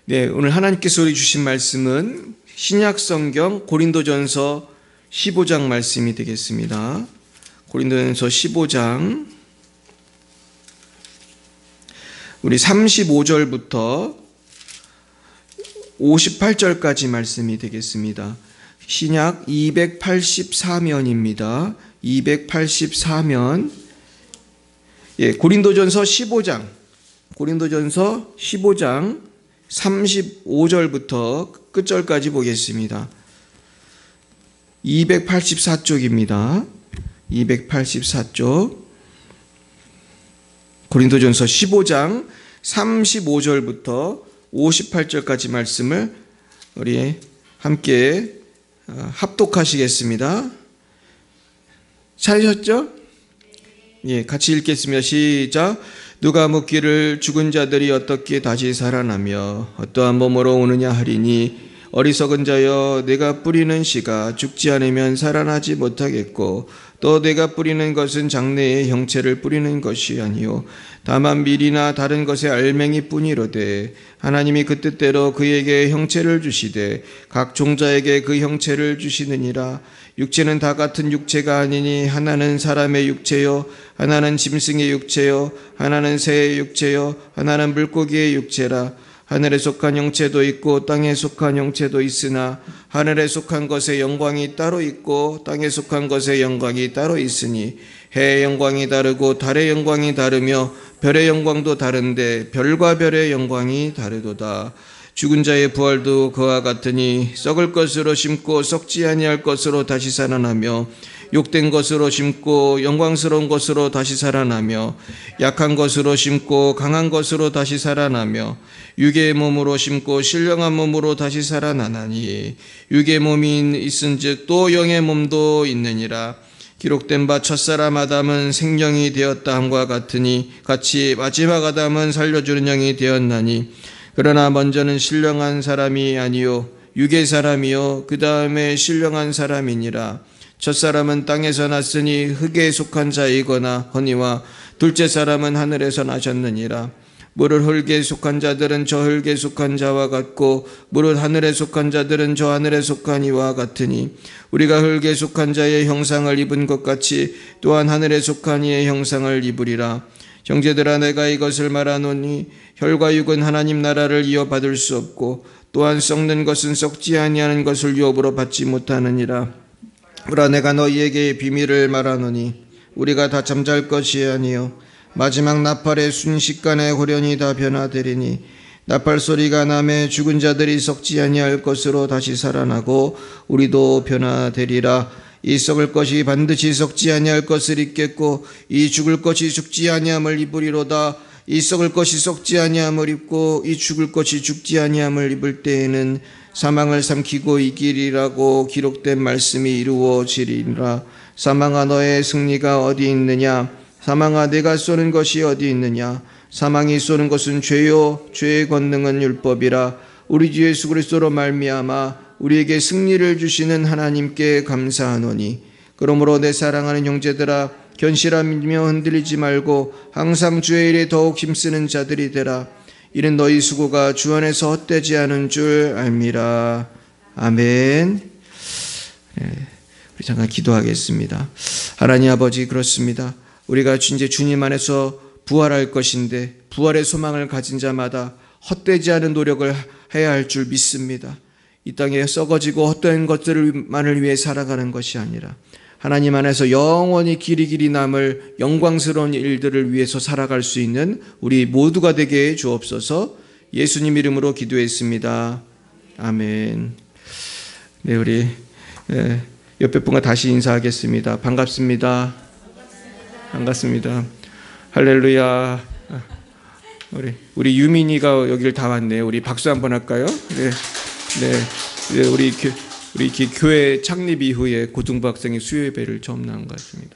네, 오늘 하나님께서 우리 주신 말씀은 신약성경 고린도전서 15장 말씀이 되겠습니다. 고린도전서 15장 우리 35절부터 58절까지 말씀이 되겠습니다. 신약 284면입니다. 284면. 고린도전서 15장 35절부터 끝절까지 보겠습니다. 284쪽입니다. 284쪽. 고린도전서 15장 35절부터 58절까지 말씀을 우리 함께 합독하시겠습니다. 찾으셨죠? 예, 같이 읽겠습니다. 시작. 누가 묻기를 죽은 자들이 어떻게 다시 살아나며 어떠한 몸으로 오느냐 하리니 어리석은 자여, 내가 뿌리는 씨가 죽지 않으면 살아나지 못하겠고 또 내가 뿌리는 것은 장래의 형체를 뿌리는 것이 아니요 다만 밀이나 다른 것의 알맹이 뿐이로되 하나님이 그 뜻대로 그에게 형체를 주시되 각 종자에게 그 형체를 주시느니라. 육체는 다 같은 육체가 아니니 하나는 사람의 육체요 하나는 짐승의 육체요 하나는 새의 육체요 하나는 물고기의 육체라. 하늘에 속한 형체도 있고 땅에 속한 형체도 있으나 하늘에 속한 것의 영광이 따로 있고 땅에 속한 것의 영광이 따로 있으니 해의 영광이 다르고 달의 영광이 다르며 별의 영광도 다른데 별과 별의 영광이 다르도다. 죽은 자의 부활도 그와 같으니 썩을 것으로 심고 썩지 아니할 것으로 다시 살아나며 욕된 것으로 심고 영광스러운 것으로 다시 살아나며 약한 것으로 심고 강한 것으로 다시 살아나며 육의 몸으로 심고 신령한 몸으로 다시 살아나나니 육의 몸이 있은즉 또 영의 몸도 있느니라. 기록된 바 첫사람 아담은 생령이 되었다 함과 같으니 같이 마지막 아담은 살려주는 영이 되었나니 그러나 먼저는 신령한 사람이 아니요 육의 사람이요 그 다음에 신령한 사람이니라. 첫사람은 땅에서 났으니 흙에 속한 자이거나 허니와 둘째 사람은 하늘에서 나셨느니라. 무릇 흙에 속한 자들은 저 흙에 속한 자와 같고 무릇 하늘에 속한 자들은 저 하늘에 속한 이와 같으니 우리가 흙에 속한 자의 형상을 입은 것 같이 또한 하늘에 속한 이의 형상을 입으리라. 형제들아, 내가 이것을 말하노니 혈과 육은 하나님 나라를 이어받을 수 없고 또한 썩는 것은 썩지 아니하는 것을 유업으로 받지 못하느니라. 그러나 내가 너희에게 비밀을 말하노니 우리가 다 잠잘 것이 아니요 마지막 나팔의 순식간에 호련히 다 변화되리니 나팔 소리가 나매 죽은 자들이 썩지 아니할 것으로 다시 살아나고 우리도 변화되리라. 이 썩을 것이 반드시 썩지 아니할 것을 입겠고 이 죽을 것이 죽지 아니함을 입으리로다. 이 썩을 것이 썩지 아니함을 입고 이 죽을 것이 죽지 아니함을 입을 때에는 사망을 삼키고 이기리라고 기록된 말씀이 이루어지리라. 사망아, 너의 승리가 어디 있느냐? 사망아, 내가 쏘는 것이 어디 있느냐? 사망이 쏘는 것은 죄요 죄의 권능은 율법이라. 우리 주 예수 그리스도로 말미암아 우리에게 승리를 주시는 하나님께 감사하노니 그러므로 내 사랑하는 형제들아, 견실하며 흔들리지 말고 항상 주의 일에 더욱 힘쓰는 자들이 되라. 이는 너희 수고가 주 안에서 헛되지 않은 줄 알미라. 아멘. 우리 잠깐 기도하겠습니다. 하나님 아버지, 그렇습니다. 우리가 이제 주님 안에서 부활할 것인데 부활의 소망을 가진 자마다 헛되지 않은 노력을 해야 할 줄 믿습니다. 이 땅에 썩어지고 헛된 것들만을 위해 살아가는 것이 아니라 하나님 안에서 영원히 길이 남을 영광스러운 일들을 위해서 살아갈 수 있는 우리 모두가 되게 해 주옵소서. 예수님 이름으로 기도했습니다. 아멘. 네, 우리 옆에 분과 다시 인사하겠습니다. 반갑습니다. 반갑습니다. 할렐루야. 우리 유민이가 여기를 다 왔네요. 우리 박수 한번 할까요? 네, 우리 교회 창립 이후에 고등부 학생이 수요 예배를 처음 나온 것 같습니다.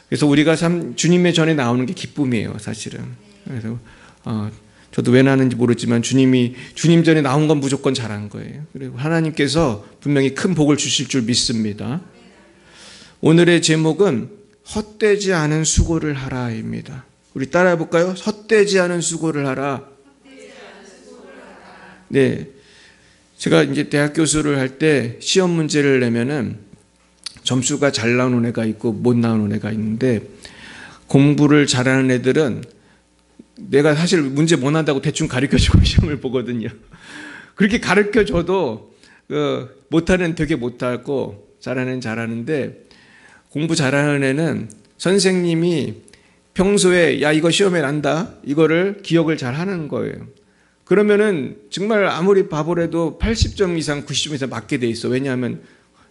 그래서 우리가 참 주님의 전에 나오는 게 기쁨이에요, 사실은. 그래서 저도 왜 나는지 모르지만 주님 전에 나온 건 무조건 잘한 거예요. 그리고 하나님께서 분명히 큰 복을 주실 줄 믿습니다. 오늘의 제목은 헛되지 않은 수고를 하라입니다. 우리 따라해 볼까요? 헛되지 않은 수고를 하라. 네. 제가 이제 대학 교수를 할 때 시험 문제를 내면은 점수가 잘 나오는 애가 있고 못 나오는 애가 있는데, 공부를 잘하는 애들은 내가 사실 문제 못 난다고 대충 가르쳐주고 시험을 보거든요. 그렇게 가르쳐줘도 못하는 되게 못하고 잘하는 잘하는데, 공부 잘하는 애는 선생님이 평소에 야 이거 시험에 난다 이거를 기억을 잘 하는 거예요. 그러면은 정말 아무리 바보라도 80점 이상 90점 이상 맞게 돼 있어. 왜냐하면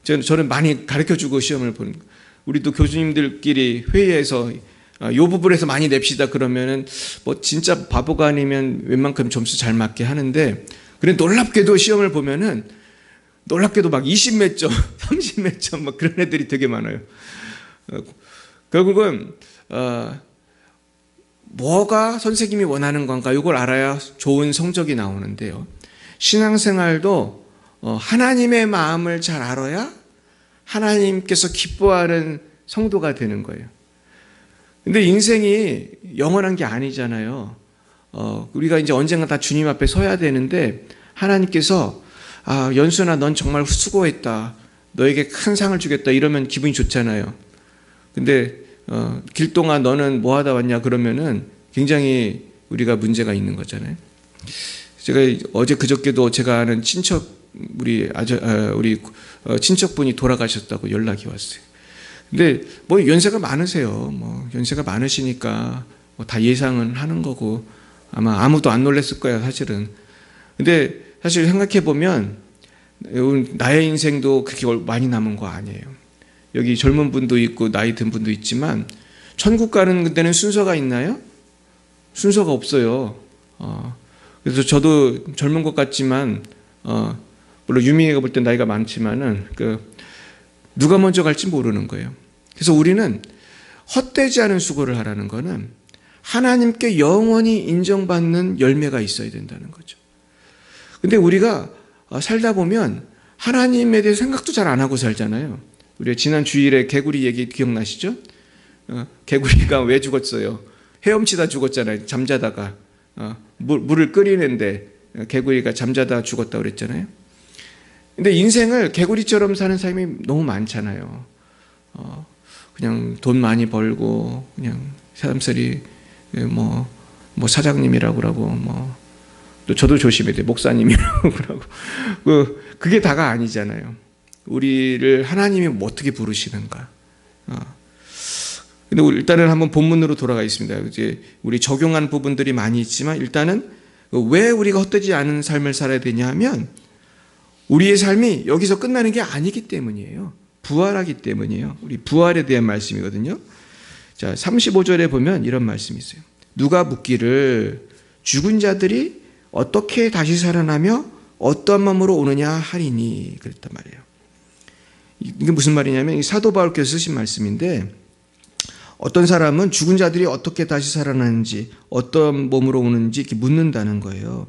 저는 많이 가르쳐주고 시험을 보는 거예요. 우리도 교수님들끼리 회의해서 이 부분에서 많이 냅시다 그러면은 뭐 진짜 바보가 아니면 웬만큼 점수 잘 맞게 하는데, 그래 놀랍게도 시험을 보면은 놀랍게도 막 20 몇 점, 30 몇 점 막 그런 애들이 되게 많아요. 결국은 뭐가 선생님이 원하는 건가 이걸 알아야 좋은 성적이 나오는데요. 신앙생활도 하나님의 마음을 잘 알아야 하나님께서 기뻐하는 성도가 되는 거예요. 근데 인생이 영원한 게 아니잖아요. 우리가 이제 언젠가 다 주님 앞에 서야 되는데, 하나님께서 연수나 넌 정말 수고했다, 너에게 큰 상을 주겠다 이러면 기분이 좋잖아요. 근데 길 동안 너는 뭐 하다 왔냐 그러면은 굉장히 우리가 문제가 있는 거잖아요. 제가 어제 그저께도 제가 아는 우리 친척분이 돌아가셨다고 연락이 왔어요. 근데 뭐 연세가 많으세요. 뭐 연세가 많으시니까 뭐 다 예상은 하는 거고 아마 아무도 안 놀랐을 거야 사실은. 근데 사실 생각해 보면 나의 인생도 그렇게 많이 남은 거 아니에요. 여기 젊은 분도 있고 나이 든 분도 있지만 천국 가는 데는 순서가 있나요? 순서가 없어요. 그래서 저도 젊은 것 같지만 물론 유미애가 볼 때 나이가 많지만은 누가 먼저 갈지 모르는 거예요. 그래서 우리는 헛되지 않은 수고를 하라는 거는 하나님께 영원히 인정받는 열매가 있어야 된다는 거죠. 근데 우리가 살다 보면 하나님에 대해 생각도 잘 안 하고 살잖아요. 우리 지난 주일에 개구리 얘기 기억나시죠? 개구리가 왜 죽었어요? 헤엄치다 죽었잖아요. 잠자다가 물을 끓이는데 개구리가 잠자다 죽었다고 그랬잖아요. 근데 인생을 개구리처럼 사는 사람이 너무 많잖아요. 그냥 돈 많이 벌고 그냥 사람들이 뭐 사장님이라고 그러고 또 저도 조심해야 돼. 목사님이라고 그러고 그게 다가 아니잖아요. 우리를 하나님이 어떻게 부르시는가? 근데 일단은 한번 본문으로 돌아가 있습니다. 이제 우리 적용한 부분들이 많이 있지만 일단은 왜 우리가 헛되지 않은 삶을 살아야 되냐면 우리의 삶이 여기서 끝나는 게 아니기 때문이에요. 부활하기 때문이에요. 우리 부활에 대한 말씀이거든요. 자, 35절에 보면 이런 말씀이 있어요. 누가 묻기를 죽은 자들이 어떻게 다시 살아나며 어떠한 마음으로 오느냐 하리니 그랬단 말이에요. 이게 무슨 말이냐면 사도 바울께서 쓰신 말씀인데, 어떤 사람은 죽은 자들이 어떻게 다시 살아나는지 어떤 몸으로 오는지 이렇게 묻는다는 거예요.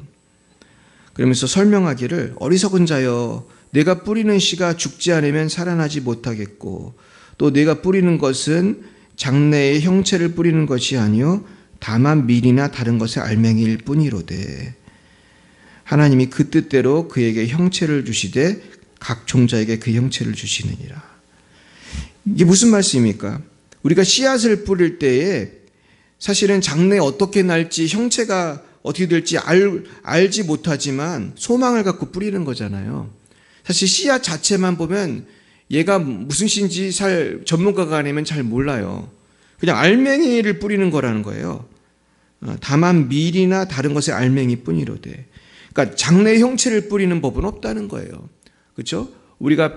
그러면서 설명하기를 어리석은 자여 내가 뿌리는 씨가 죽지 않으면 살아나지 못하겠고 또 내가 뿌리는 것은 장래의 형체를 뿌리는 것이 아니요 다만 밀이나 다른 것의 알맹이일 뿐이로되 하나님이 그 뜻대로 그에게 형체를 주시되 각 종자에게 그 형체를 주시느니라. 이게 무슨 말씀입니까? 우리가 씨앗을 뿌릴 때에 사실은 장래에 어떻게 날지 형체가 어떻게 될지 알지 못하지만 소망을 갖고 뿌리는 거잖아요. 사실 씨앗 자체만 보면 얘가 무슨 씨인지 전문가가 아니면 잘 몰라요. 그냥 알맹이를 뿌리는 거라는 거예요. 다만 밀이나 다른 것의 알맹이 뿐이로되. 그러니까 장래의 형체를 뿌리는 법은 없다는 거예요. 그렇죠? 우리가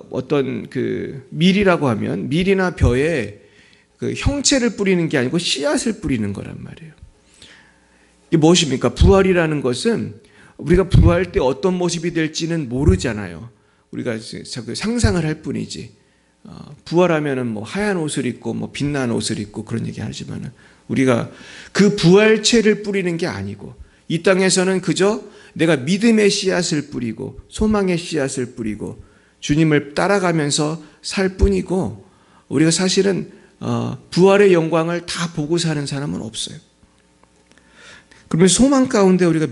어떤 밀이라고 하면 밀이나 벼에 형체를 뿌리는 게 아니고 씨앗을 뿌리는 거란 말이에요. 이게 무엇입니까? 부활이라는 것은 우리가 부활 때 어떤 모습이 될지는 모르잖아요. 우리가 상상을 할 뿐이지. 부활하면은 하얀 옷을 입고 빛나는 옷을 입고 그런 얘기 하지만은 우리가 그 부활체를 뿌리는 게 아니고 이 땅에서는 그저 내가 믿음의 씨앗을 뿌리고 소망의 씨앗을 뿌리고 주님을 따라가면서 살 뿐이고 우리가 사실은 부활의 영광을 다 보고 사는 사람은 없어요. 그러면 소망 가운데 우리가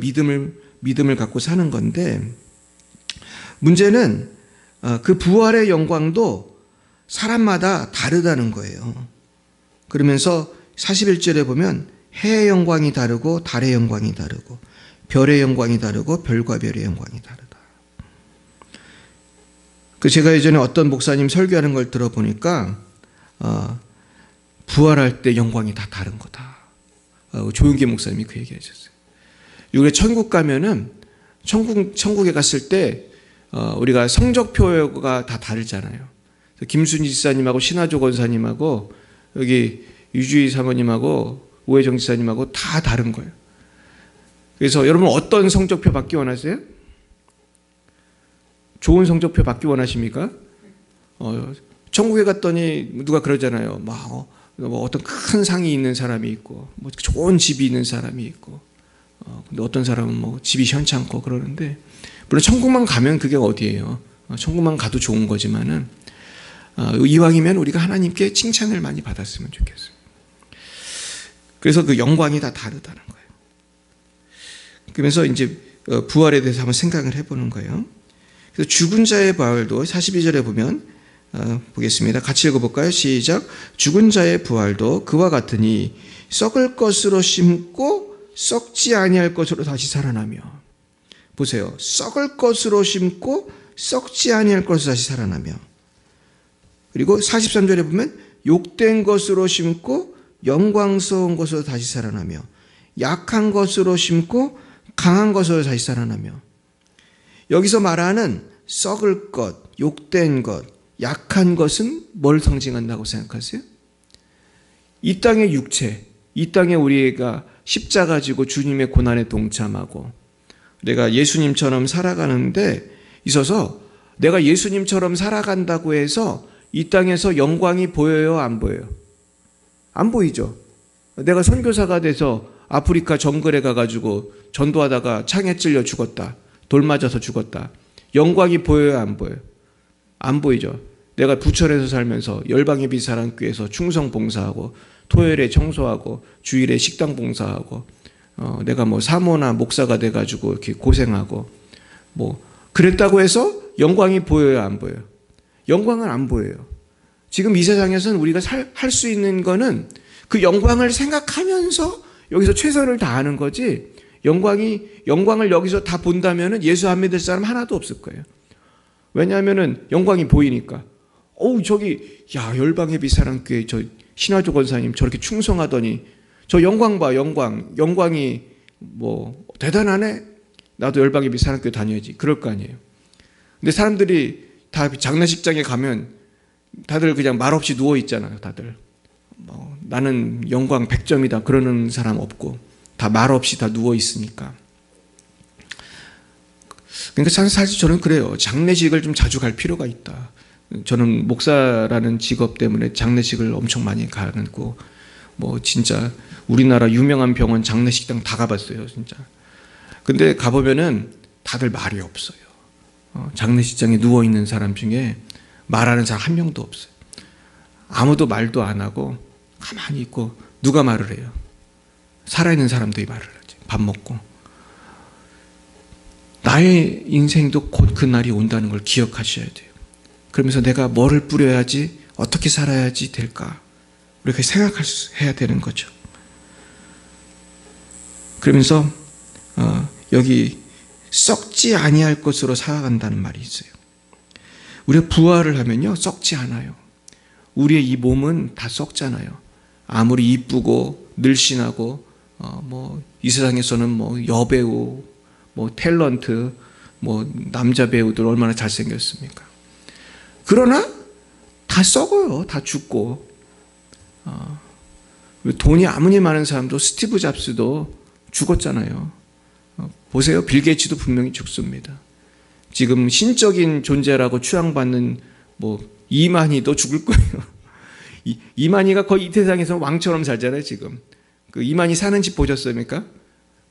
믿음을 갖고 사는 건데, 문제는 그 부활의 영광도 사람마다 다르다는 거예요. 그러면서 41절에 보면 해의 영광이 다르고 달의 영광이 다르고 별의 영광이 다르고 별과 별의 영광이 다르다. 제가 예전에 어떤 목사님 설교하는 걸 들어보니까 부활할 때 영광이 다 다른 거다. 조윤기 목사님이 그 얘기하셨어요. 우리가 천국 가면은 천국에 갔을 때 우리가 성적표가 다 다르잖아요. 김순희 지사님하고 신하조 권사님하고 여기 유주희 사모님하고 우혜정 지사님하고 다 다른 거예요. 그래서 여러분 어떤 성적표 받기 원하세요? 좋은 성적표 받기 원하십니까? 천국에 갔더니 누가 그러잖아요. 뭐 어떤 큰 상이 있는 사람이 있고, 뭐 좋은 집이 있는 사람이 있고, 근데 어떤 사람은 뭐 집이 현찮고 그러는데, 물론 천국만 가면 그게 어디예요? 천국만 가도 좋은 거지만은, 이왕이면 우리가 하나님께 칭찬을 많이 받았으면 좋겠어요. 그래서 그 영광이 다 다르다는 거예요. 그러면서 이제 부활에 대해서 한번 생각을 해보는 거예요. 그래서 죽은 자의 부활도 42절에 보면 보겠습니다. 같이 읽어볼까요? 시작. 죽은 자의 부활도 그와 같으니 썩을 것으로 심고 썩지 아니할 것으로 다시 살아나며. 보세요. 썩을 것으로 심고 썩지 아니할 것으로 다시 살아나며. 그리고 43절에 보면 욕된 것으로 심고 영광스러운 것으로 다시 살아나며, 약한 것으로 심고 강한 것으로 다시 살아나며. 여기서 말하는 썩을 것, 욕된 것, 약한 것은 뭘 상징한다고 생각하세요? 이 땅의 육체, 이 땅에 우리가 십자가 지고 주님의 고난에 동참하고 내가 예수님처럼 살아가는데 있어서, 내가 예수님처럼 살아간다고 해서 이 땅에서 영광이 보여요, 안 보여요? 안 보이죠. 내가 선교사가 돼서 아프리카 정글에 가가지고 전도하다가 창에 찔려 죽었다, 돌 맞아서 죽었다. 영광이 보여요, 안 보여요? 안 보이죠. 내가 부천에서 살면서 열방의 빛 사랑교회에서 충성 봉사하고 토요일에 청소하고 주일에 식당 봉사하고 내가 뭐 사모나 목사가 돼가지고 이렇게 고생하고 뭐 그랬다고 해서 영광이 보여요, 안 보여요? 영광은 안 보여요. 지금 이 세상에서는 우리가 할 수 있는 거는 그 영광을 생각하면서 여기서 최선을 다하는 거지, 영광을 여기서 다 본다면은 예수 안 믿을 사람 하나도 없을 거예요. 왜냐하면은 영광이 보이니까. 저기, 열방의 빛 사랑교회 저 신하조 권사님 저렇게 충성하더니 저 영광 봐, 영광이 뭐 대단하네. 나도 열방의 빛 사랑교회 다녀야지. 그럴 거 아니에요. 근데 사람들이 다 장례식장에 가면 다들 그냥 말없이 누워 있잖아요. 다들 나는 영광 100점이다 그러는 사람 없고 다 말없이 다 누워 있으니까. 그러니까 사실 저는 그래요. 장례식을 좀 자주 갈 필요가 있다. 저는 목사라는 직업 때문에 장례식을 엄청 많이 가고, 뭐 진짜 우리나라 유명한 병원 장례식장 다 가봤어요, 진짜. 근데 가보면은 다들 말이 없어요. 장례식장에 누워 있는 사람 중에 말하는 사람 한 명도 없어요. 아무도 말도 안 하고 가만히 있고. 누가 말을 해요? 살아있는 사람들이 말을 하지. 밥 먹고. 나의 인생도 곧 그 날이 온다는 걸 기억하셔야 돼요. 그러면서 내가 뭐를 뿌려야지, 어떻게 살아야지 될까, 우리가 생각해야 되는 거죠. 그러면서 여기 썩지 아니할 것으로 살아간다는 말이 있어요. 우리가 부활을 하면요, 썩지 않아요. 우리의 이 몸은 다 썩잖아요. 아무리 이쁘고 늘씬하고 뭐 이 세상에서는 뭐 여배우, 뭐 탤런트, 뭐 남자 배우들 얼마나 잘생겼습니까? 그러나 다 썩어요. 다 죽고. 돈이 아무리 많은 사람도, 스티브 잡스도 죽었잖아요. 보세요. 빌 게이츠도 분명히 죽습니다. 지금 신적인 존재라고 추앙받는 뭐 이만희도 죽을 거예요. 이만희가 거의 이 세상에서 왕처럼 살잖아요, 지금. 그 이만희 사는 집 보셨습니까?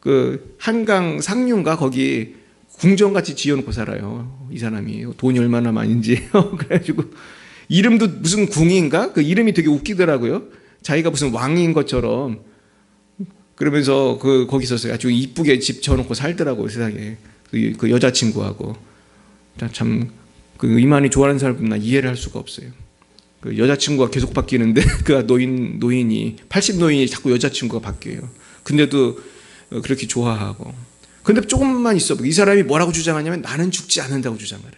그 한강 상류인가 거기 궁전같이 지어놓고 살아요. 이 사람이 돈이 얼마나 많은지. 그래가지고 이름도 무슨 궁인가? 그 이름이 되게 웃기더라고요. 자기가 무슨 왕인 것처럼 그러면서 거기서 아주 이쁘게 집 져놓고 살더라고, 세상에. 그 여자친구하고. 참, 이만희 좋아하는 사람 나 이해를 할 수가 없어요. 그 여자친구가 계속 바뀌는데, 그 노인이, 80 노인이 자꾸 여자친구가 바뀌어요. 근데도 그렇게 좋아하고. 근데 조금만 있어. 이 사람이 뭐라고 주장하냐면 나는 죽지 않는다고 주장을 해.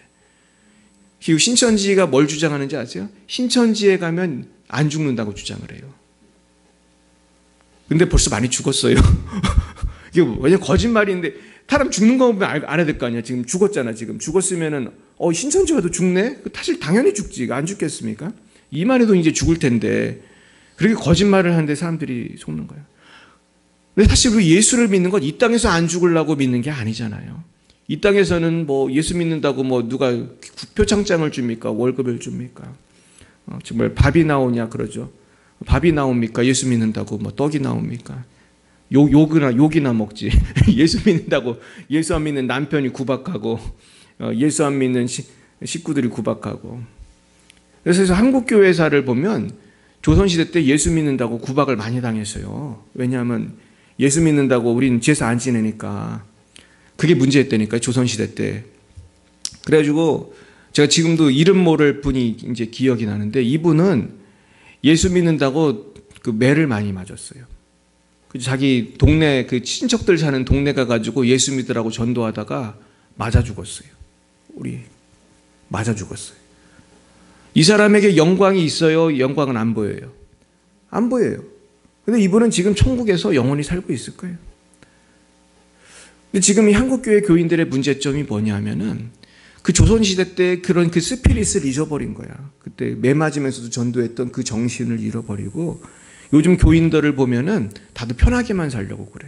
그리고 신천지가 뭘 주장하는지 아세요? 신천지에 가면 안 죽는다고 주장을 해요. 근데 벌써 많이 죽었어요. 이게 왜냐면 거짓말인데, 사람 죽는 거 보면 알아야 될 거 아니야. 지금 죽었잖아, 지금. 죽었으면은, 신천지 가도 죽네? 사실 당연히 죽지. 안 죽겠습니까? 이만해도 이제 죽을 텐데, 그렇게 거짓말을 하는데 사람들이 속는 거예요. 근데 사실 우리 예수를 믿는 건 이 땅에서 안 죽으려고 믿는 게 아니잖아요. 이 땅에서는 뭐 예수 믿는다고 뭐 누가 표창장을 줍니까? 월급을 줍니까? 정말 밥이 나오냐 그러죠. 밥이 나옵니까? 예수 믿는다고 뭐 떡이 나옵니까? 욕이나 먹지. 예수 믿는다고 예수 안 믿는 남편이 구박하고 예수 안 믿는 식구들이 구박하고. 그래서 한국교회사를 보면 조선시대 때 예수 믿는다고 구박을 많이 당했어요. 왜냐하면 예수 믿는다고 우리는 제사 안 지내니까. 그게 문제였다니까요, 조선시대 때. 그래가지고 제가 지금도 이름 모를 분이 이제 기억이 나는데, 이분은 예수 믿는다고 그 매를 많이 맞았어요. 자기 동네, 그 친척들 사는 동네 가가지고 예수 믿으라고 전도하다가 맞아 죽었어요. 맞아 죽었어요. 이 사람에게 영광이 있어요? 영광은 안 보여요? 안 보여요. 근데 이분은 지금 천국에서 영원히 살고 있을 거예요. 근데 지금 이 한국교회 교인들의 문제점이 뭐냐면은 그 조선시대 때 그런 그 스피릿을 잊어버린 거야. 그때 매 맞으면서도 전도했던 그 정신을 잃어버리고 요즘 교인들을 보면은 다들 편하게만 살려고 그래.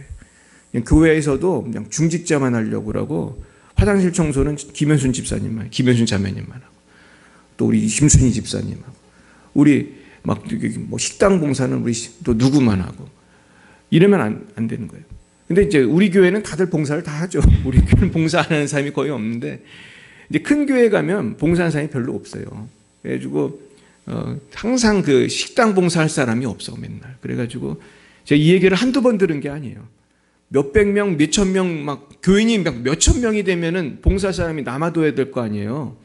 그냥 교회에서도 그냥 중직자만 하려고 그러고 화장실 청소는 김현순 집사님만, 김현순 자매님만 하고 또 우리 심순희 집사님하고 우리 막 뭐 식당 봉사는 우리 또 누구만 하고 이러면 안 되는 거예요. 근데 이제 우리 교회는 다들 봉사를 다 하죠. 우리 교회는 봉사 안 하는 사람이 거의 없는데 이제 큰 교회 가면 봉사하는 사람이 별로 없어요. 그래가지고 항상 그 식당 봉사할 사람이 없어 맨날. 그래가지고 제가 이 얘기를 한두 번 들은 게 아니에요. 몇백 명, 몇천 명 막 교인이 몇천 명이 되면은 봉사할 사람이 남아둬야 될 거 아니에요.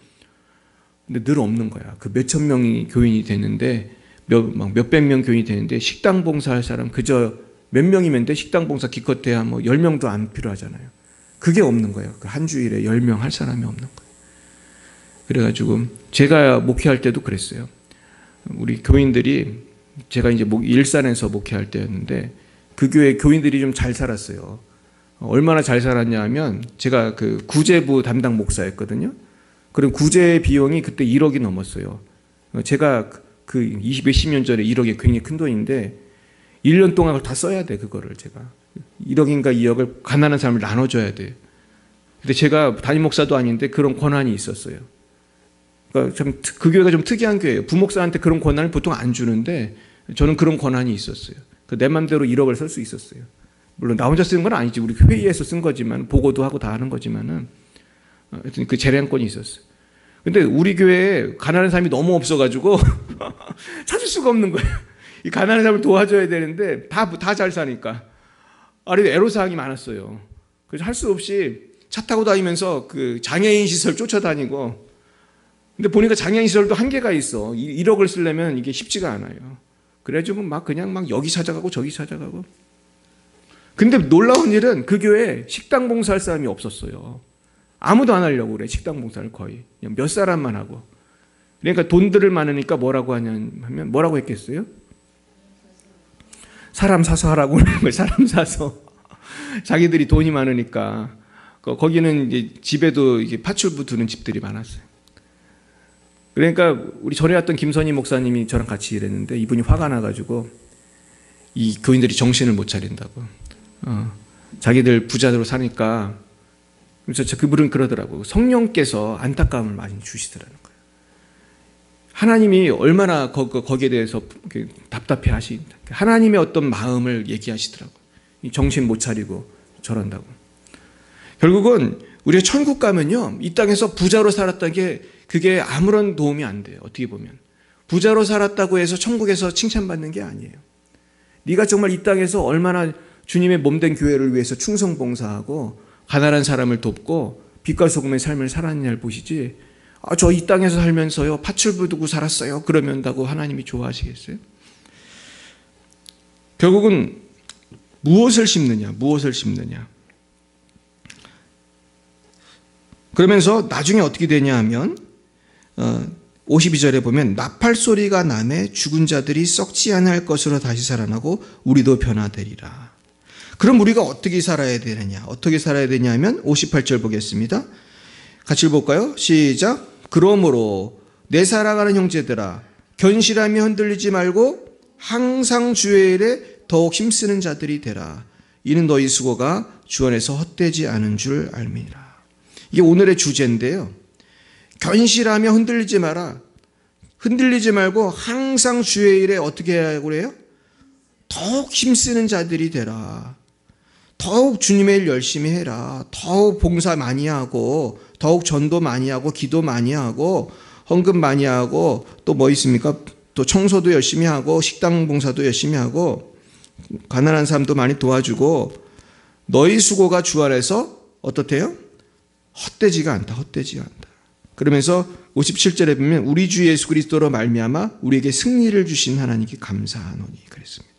근데 늘 없는 거야. 그 몇천 명이 교인이 되는데 몇백 명 교인이 되는데 식당 봉사할 사람 그저 몇 명이면 돼? 식당 봉사 기껏해야 뭐 10명도 안 필요하잖아요. 그게 없는 거예요. 그 한 주일에 10명 할 사람이 없는 거예요. 그래가지고 제가 목회할 때도 그랬어요. 우리 교인들이 제가 이제 일산에서 목회할 때였는데 그 교회 교인들이 좀 잘 살았어요. 얼마나 잘 살았냐 하면 제가 그 구제부 담당 목사였거든요. 그럼 구제 비용이 그때 1억이 넘었어요. 제가 그 20몇 년 전에 1억이 굉장히 큰 돈인데 1년 동안 그걸 다 써야 돼, 그거를 제가. 1억인가 2억을 가난한 사람을 나눠줘야 돼. 근데 제가 담임 목사도 아닌데 그런 권한이 있었어요. 그러니까 참 그 교회가 좀 특이한 교회예요. 부목사한테 그런 권한을 보통 안 주는데 저는 그런 권한이 있었어요. 내 맘대로 1억을 쓸 수 있었어요. 물론 나 혼자 쓰는 건 아니지. 우리 회의에서 쓴 거지만 보고도 하고 다 하는 거지만은 하여튼 그 재량권이 있었어요. 근데 우리 교회에 가난한 사람이 너무 없어가지고 찾을 수가 없는 거예요. 이 가난한 사람을 도와줘야 되는데 다 잘 사니까. 아래도 애로사항이 많았어요. 그래서 할 수 없이 차 타고 다니면서 그 장애인 시설 쫓아다니고. 근데 보니까 장애인 시설도 한계가 있어. 1억을 쓰려면 이게 쉽지가 않아요. 그래가지고 그냥 막 여기 찾아가고 저기 찾아가고. 근데 놀라운 일은 그 교회에 식당 봉사할 사람이 없었어요. 아무도 안 하려고 그래. 식당 봉사를 거의. 그냥 몇 사람만 하고. 그러니까 돈들을 많으니까 뭐라고 하면 뭐라고 했겠어요? 사람 사서 하라고 하는 거예요. 사람 사서. 자기들이 돈이 많으니까. 거기는 이제 집에도 이게 파출부 두는 집들이 많았어요. 그러니까 우리 전에 왔던 김선희 목사님이 저랑 같이 일했는데 이분이 화가 나가지고 이 교인들이 정신을 못 차린다고. 자기들 부자로 사니까. 그래서 그분은 그러더라고요. 성령께서 안타까움을 많이 주시더라는 거예요. 하나님이 얼마나 거기에 대해서 답답해 하신다. 하나님의 어떤 마음을 얘기하시더라고요. 정신 못 차리고 저런다고. 결국은 우리가 천국 가면요. 이 땅에서 부자로 살았다는 게 그게 아무런 도움이 안 돼요. 어떻게 보면. 부자로 살았다고 해서 천국에서 칭찬받는 게 아니에요. 네가 정말 이 땅에서 얼마나 주님의 몸된 교회를 위해서 충성봉사하고 가난한 사람을 돕고 빛과 소금의 삶을 살았느냐를 보시지, 저 이 땅에서 살면서요 팥을 두고 살았어요 그러면다고 하나님이 좋아하시겠어요? 결국은 무엇을 심느냐, 무엇을 심느냐. 그러면서 나중에 어떻게 되냐 하면 52절에 보면 나팔 소리가 나매 죽은 자들이 썩지 않을 것으로 다시 살아나고 우리도 변화되리라. 그럼 우리가 어떻게 살아야 되느냐, 어떻게 살아야 되냐 하면 58절 보겠습니다. 같이 볼까요? 시작. 그러므로 내 사랑하는 형제들아, 견실하며 흔들리지 말고 항상 주의 일에 더욱 힘쓰는 자들이 되라. 이는 너희 수고가 주 안에서 헛되지 않은 줄 알미니라. 이게 오늘의 주제인데요. 견실하며 흔들리지 마라. 흔들리지 말고 항상 주의 일에 어떻게 하라고 그래요? 더욱 힘쓰는 자들이 되라. 더욱 주님의 일 열심히 해라. 더욱 봉사 많이 하고, 더욱 전도 많이 하고, 기도 많이 하고, 헌금 많이 하고, 또 뭐 있습니까? 또 청소도 열심히 하고, 식당 봉사도 열심히 하고, 가난한 사람도 많이 도와주고, 너희 수고가 주 안에서 어떻대요? 헛되지가 않다. 헛되지가 않다. 그러면서 57절에 보면 우리 주 예수 그리스도로 말미암아 우리에게 승리를 주신 하나님께 감사하노니 그랬습니다.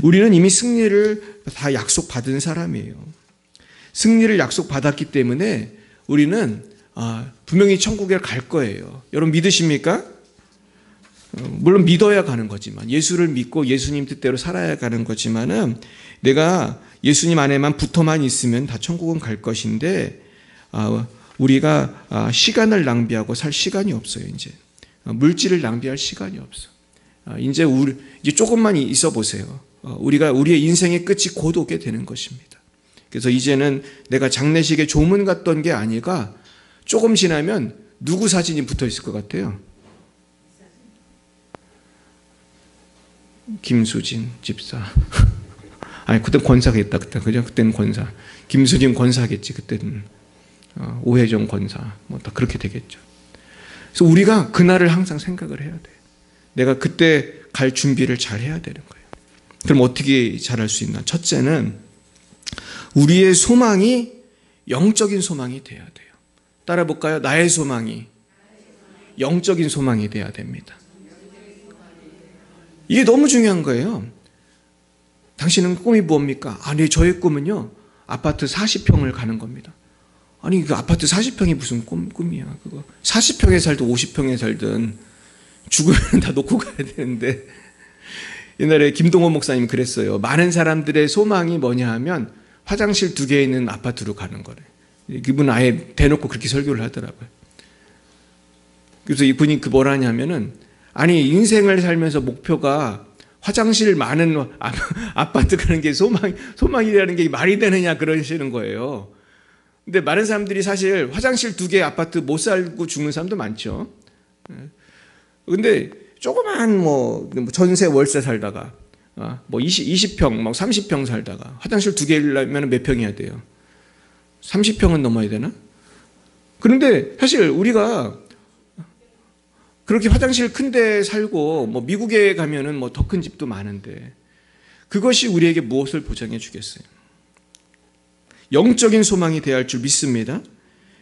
우리는 이미 승리를 다 약속받은 사람이에요. 승리를 약속받았기 때문에 우리는 분명히 천국에 갈 거예요. 여러분 믿으십니까? 물론 믿어야 가는 거지만, 예수를 믿고 예수님 뜻대로 살아야 가는 거지만은, 내가 예수님 안에만 붙어만 있으면 다 천국은 갈 것인데, 우리가 시간을 낭비하고 살 시간이 없어요. 이제 물질을 낭비할 시간이 없어. 이제 조금만 있어 보세요. 우리의 인생의 끝이 곧 오게 되는 것입니다. 그래서 이제는 내가 장례식에 조문 갔던 게 아니라 조금 지나면 누구 사진이 붙어 있을 것 같아요? 김수진 집사. 아니 그때 권사겠다. 그때는 권사. 김수진 권사겠지 그때는. 오혜정 권사 뭐 다 그렇게 되겠죠. 그래서 우리가 그날을 항상 생각을 해야 돼. 내가 그때 갈 준비를 잘 해야 되는 거예요. 그럼 어떻게 잘할 수 있나? 첫째는 우리의 소망이 영적인 소망이 돼야 돼요. 따라 볼까요? 나의 소망이 영적인 소망이 돼야 됩니다. 이게 너무 중요한 거예요. 당신은 꿈이 뭡니까? 아니 저의 꿈은요 아파트 40평을 가는 겁니다. 아니 그 아파트 40평이 무슨 꿈이야. 그거 40평에 살든 50평에 살든 죽으면 다 놓고 가야 되는데, 옛날에 김동원 목사님 그랬어요. 많은 사람들의 소망이 뭐냐 하면 화장실 2개 있는 아파트로 가는 거래. 그분 아예 대놓고 그렇게 설교를 하더라고요. 그래서 이분이 뭐라 하냐면은, 아니 인생을 살면서 목표가 화장실 많은 아파트 가는 게 소망이라는 게 말이 되느냐 그러시는 거예요. 근데 많은 사람들이 사실 화장실 2개 아파트 못 살고 죽는 사람도 많죠. 근데 조그만 뭐 전세 월세 살다가 뭐 20평, 막 30평 살다가 화장실 2개라면 몇 평이어야 돼요? 30평은 넘어야 되나? 그런데 사실 우리가 그렇게 화장실 큰데 살고 뭐 미국에 가면은 뭐 더 큰 집도 많은데, 그것이 우리에게 무엇을 보장해 주겠어요? 영적인 소망이 되어야 할 줄 믿습니다.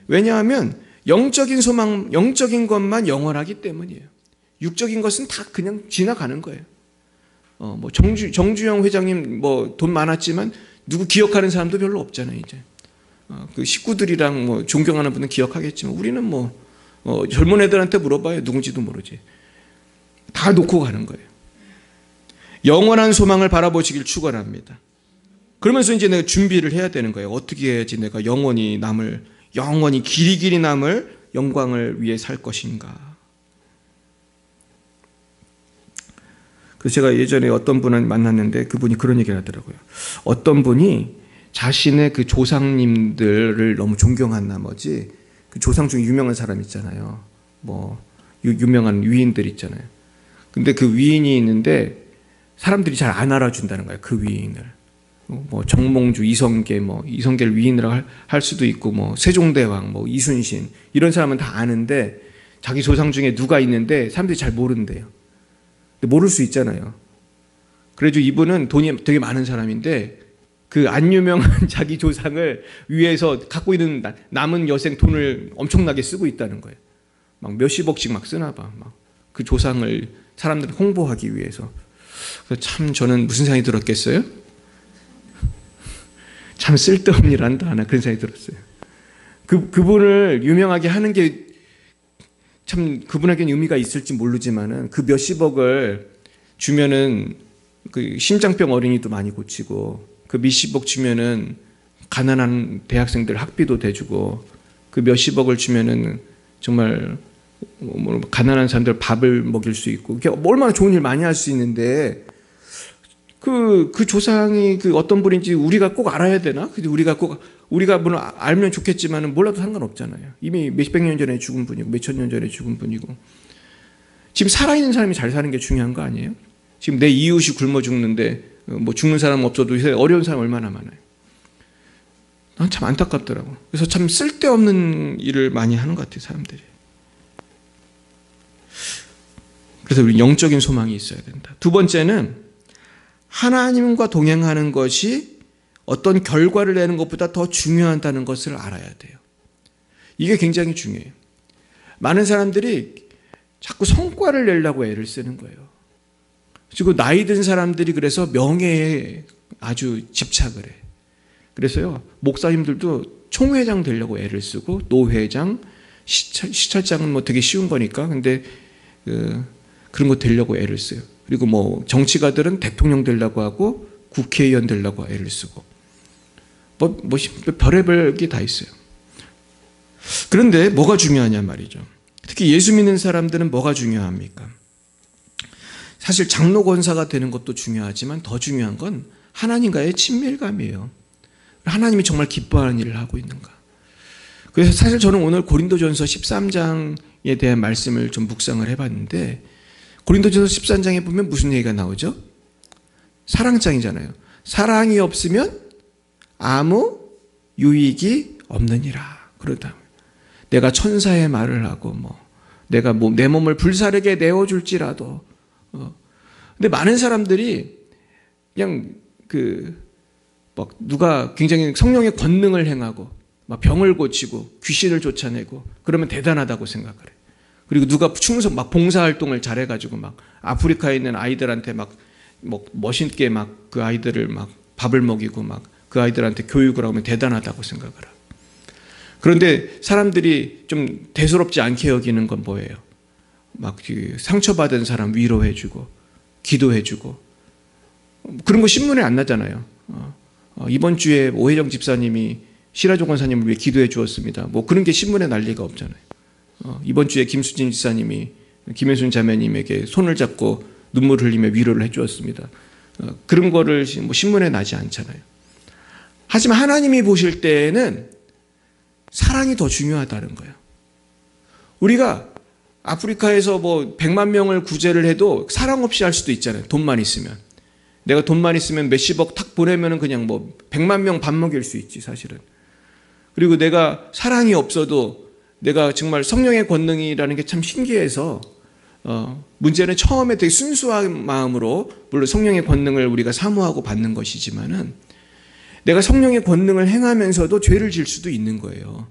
왜냐하면 영적인 소망, 영적인 것만 영원하기 때문이에요. 육적인 것은 다 그냥 지나가는 거예요. 뭐 정주영 회장님 뭐 돈 많았지만 누구 기억하는 사람도 별로 없잖아요. 이제 그 식구들이랑 뭐 존경하는 분은 기억하겠지만, 우리는 젊은 애들한테 물어봐요. 누군지도 모르지. 다 놓고 가는 거예요. 영원한 소망을 바라보시길 축원합니다. 그러면서 이제 내가 준비를 해야 되는 거예요. 어떻게 해야지 내가 영원히 길이 남을 영광을 위해 살 것인가. 그래서 제가 예전에 어떤 분을 만났는데 그분이 그런 얘기를 하더라고요. 어떤 분이 자신의 그 조상님들을 너무 존경한 나머지, 그 조상 중에 유명한 사람 있잖아요. 뭐 유명한 위인들 있잖아요. 근데 그 위인이 있는데 사람들이 잘 안 알아준다는 거예요. 그 위인을. 뭐 정몽주, 이성계를 위인이라고 할 수도 있고, 뭐 세종대왕, 뭐 이순신, 이런 사람은 다 아는데 자기 조상 중에 누가 있는데 사람들이 잘 모른대요. 근데 모를 수 있잖아요. 그래도 이분은 돈이 되게 많은 사람인데 그 안 유명한 자기 조상을 위해서 갖고 있는 남은 여생 돈을 엄청나게 쓰고 있다는 거예요. 막 몇십억씩 막 쓰나 봐. 막 그 조상을 사람들 홍보하기 위해서. 그래서 참 저는 무슨 생각이 들었겠어요? 참 쓸데없는 일 한다 하나 그런 생각이 들었어요. 그분을 유명하게 하는 게 참 그분에게는 의미가 있을지 모르지만은 그 몇십억을 주면은 그 심장병 어린이도 많이 고치고 그 몇십억 주면은 가난한 대학생들 학비도 대주고 그 몇십억을 주면은 정말 가난한 사람들 밥을 먹일 수 있고 얼마나 좋은 일 많이 할 수 있는데 그 조상이 그 어떤 분인지 우리가 꼭 알아야 되나? 근데 우리가 물론 알면 좋겠지만은 몰라도 상관없잖아요. 이미 몇백 년 전에 죽은 분이고 몇천 년 전에 죽은 분이고 지금 살아있는 사람이 잘 사는 게 중요한 거 아니에요? 지금 내 이웃이 굶어 죽는데 뭐 죽는 사람 없어도 어려운 사람 얼마나 많아요. 난 참 안타깝더라고. 그래서 참 쓸데없는 일을 많이 하는 것 같아요, 사람들이. 그래서 우리 영적인 소망이 있어야 된다. 두 번째는 하나님과 동행하는 것이 어떤 결과를 내는 것보다 더 중요하다는 것을 알아야 돼요. 이게 굉장히 중요해요. 많은 사람들이 자꾸 성과를 내려고 애를 쓰는 거예요. 그리고 나이 든 사람들이 그래서 명예에 아주 집착을 해. 그래서요, 목사님들도 총회장 되려고 애를 쓰고, 노회장, 시찰장은 뭐 되게 쉬운 거니까, 근데 그런 거 되려고 애를 써요. 그리고 뭐 정치가들은 대통령 되려고 하고, 국회의원 되려고 애를 쓰고, 별의별 게 다 있어요. 그런데 뭐가 중요하냐 말이죠. 특히 예수 믿는 사람들은 뭐가 중요합니까? 사실 장로 권사가 되는 것도 중요하지만 더 중요한 건 하나님과의 친밀감이에요. 하나님이 정말 기뻐하는 일을 하고 있는가. 그래서 사실 저는 오늘 고린도전서 13장에 대한 말씀을 좀 묵상을 해봤는데 고린도전서 13장에 보면 무슨 얘기가 나오죠? 사랑장이잖아요. 사랑이 없으면 아무 유익이 없느니라. 그러다 내가 천사의 말을 하고 내가 내 몸을 불사르게 내어줄지라도 근데 많은 사람들이 그냥 막 누가 굉장히 성령의 권능을 행하고 막 병을 고치고 귀신을 쫓아내고 그러면 대단하다고 생각을 해. 그리고 누가 막 봉사활동을 잘해가지고 막 아프리카에 있는 아이들한테 막 멋있게 막 그 아이들을 막 밥을 먹이고 막 그 아이들한테 교육을 하면 대단하다고 생각을 하고. 그런데 사람들이 좀 대수롭지 않게 여기는 건 뭐예요? 막 상처받은 사람 위로해주고 기도해주고 그런 거 신문에 안 나잖아요. 이번 주에 오혜정 집사님이 시라조 권사님을 위해 기도해 주었습니다. 뭐 그런 게 신문에 날 리가 없잖아요. 이번 주에 김수진 집사님이 김혜순 자매님에게 손을 잡고 눈물 흘리며 위로를 해 주었습니다. 그런 거를 뭐 신문에 나지 않잖아요. 하지만 하나님이 보실 때에는 사랑이 더 중요하다는 거예요. 우리가 아프리카에서 100만 명을 구제를 해도 사랑 없이 할 수도 있잖아요. 돈만 있으면. 내가 돈만 있으면 몇십억 탁 보내면은 그냥 100만 명 밥 먹일 수 있지, 사실은. 그리고 내가 사랑이 없어도 내가 정말 성령의 권능이라는 게 참 신기해서, 문제는 처음에 되게 순수한 마음으로, 물론 성령의 권능을 우리가 사모하고 받는 것이지만은, 내가 성령의 권능을 행하면서도 죄를 질 수도 있는 거예요.